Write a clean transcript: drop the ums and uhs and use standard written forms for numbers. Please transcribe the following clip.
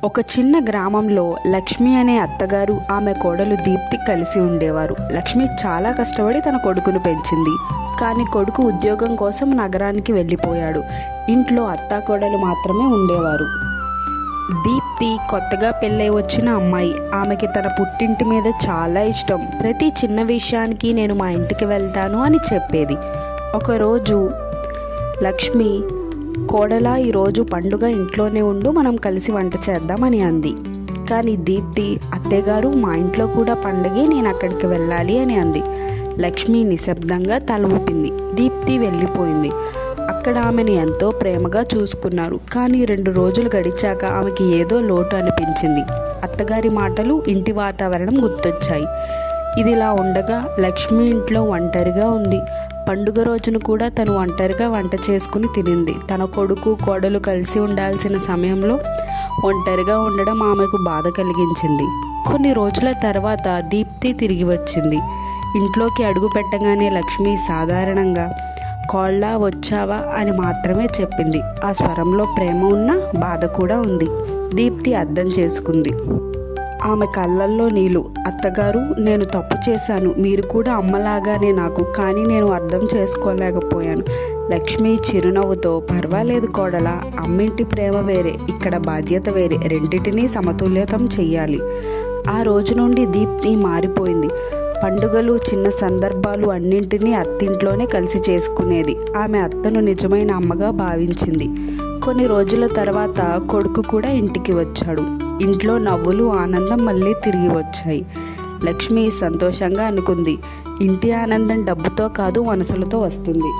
ఒక చిన్న గ్రామంలో లక్ష్మి అనే అత్తగారు ఆమె కోడలు దీప్తి కలిసి ఉండేవారు. లక్ష్మి చాలా కష్టపడి తన కొడుకును పెంచింది. కానీ కొడుకు ఉద్యోగం కోసం నగరానికి వెళ్ళిపోయాడు. ఇంట్లో అత్తాకోడలు మాత్రమే ఉండేవారు. దీప్తి కొత్తగా పెళ్ళై వచ్చిన అమ్మాయి. ఆమెకి తన పుట్టింటి మీద చాలా ఇష్టం. ప్రతి చిన్న విషయానికి నేను మా ఇంటికి వెళ్తాను అని చెప్పేది. ఒకరోజు లక్ష్మి, కోడలా ఈరోజు పండుగ ఇంట్లోనే ఉండు, మనం కలిసి వంట చేద్దామని అంది. కానీ దీప్తి, అత్తయ్యగారు మా ఇంట్లో కూడా పండగే, నేను అక్కడికి వెళ్ళాలి అని అంది. లక్ష్మి నిశ్శబ్దంగా తల ఊపింది. దీప్తి వెళ్ళిపోయింది. అక్కడ ఆమెను ఎంతో ప్రేమగా చూసుకున్నారు. కానీ 2 రోజులు గడిచాక ఆమెకి ఏదో లోటు అనిపించింది. అత్తగారి మాటలు, ఇంటి వాతావరణం గుర్తొచ్చాయి. ఇదిలా ఉండగా లక్ష్మి ఇంట్లో ఒంటరిగా ఉంది. పండుగ రోజును కూడా తను ఒంటరిగా వంట చేసుకుని తినింది. తన కొడుకు కోడలు కలిసి ఉండాల్సిన సమయంలో ఒంటరిగా ఉండడం ఆమెకు బాధ కలిగించింది. కొన్ని రోజుల తర్వాత దీప్తి తిరిగి వచ్చింది. ఇంట్లోకి అడుగు పెట్టగానే లక్ష్మి సాధారణంగా "కోళ్ళ వచ్చావా" అని మాత్రమే చెప్పింది. ఆ స్వరంలో ప్రేమ ఉన్నా బాధ కూడా ఉంది. దీప్తి అర్థం చేసుకుంది. ఆమె కళ్ళల్లో నీళ్ళు. "అత్తగారు, నేను తప్పు చేశాను. మీరు కూడా అమ్మలాగానే నాకు, కానీ నేను అర్థం చేసుకోలేకపోయాను." లక్ష్మి చిరునవ్వుతో, "పర్వాలేదు కోడలా, అమ్మింటి ప్రేమ వేరే, ఇక్కడ బాధ్యత వేరే, రెండింటినీ సమతుల్యతం చెయ్యాలి." ఆ రోజు నుండి దీప్తి మారిపోయింది. పండుగలు, చిన్న సందర్భాలు అన్నింటినీ అత్తింట్లోనే కలిసి చేసుకునేది. ఆమె అత్తను నిజమైన అమ్మగా భావించింది. కొన్ని రోజుల తర్వాత కొడుకు కూడా ఇంటికి వచ్చాడు. ఇంట్లో నవ్వులు, ఆనందం మళ్ళీ తిరిగి వచ్చాయి. లక్ష్మి సంతోషంగా అనుకుంది, ఇంటి ఆనందం డబ్బుతో కాదు, మనసులతో వస్తుంది.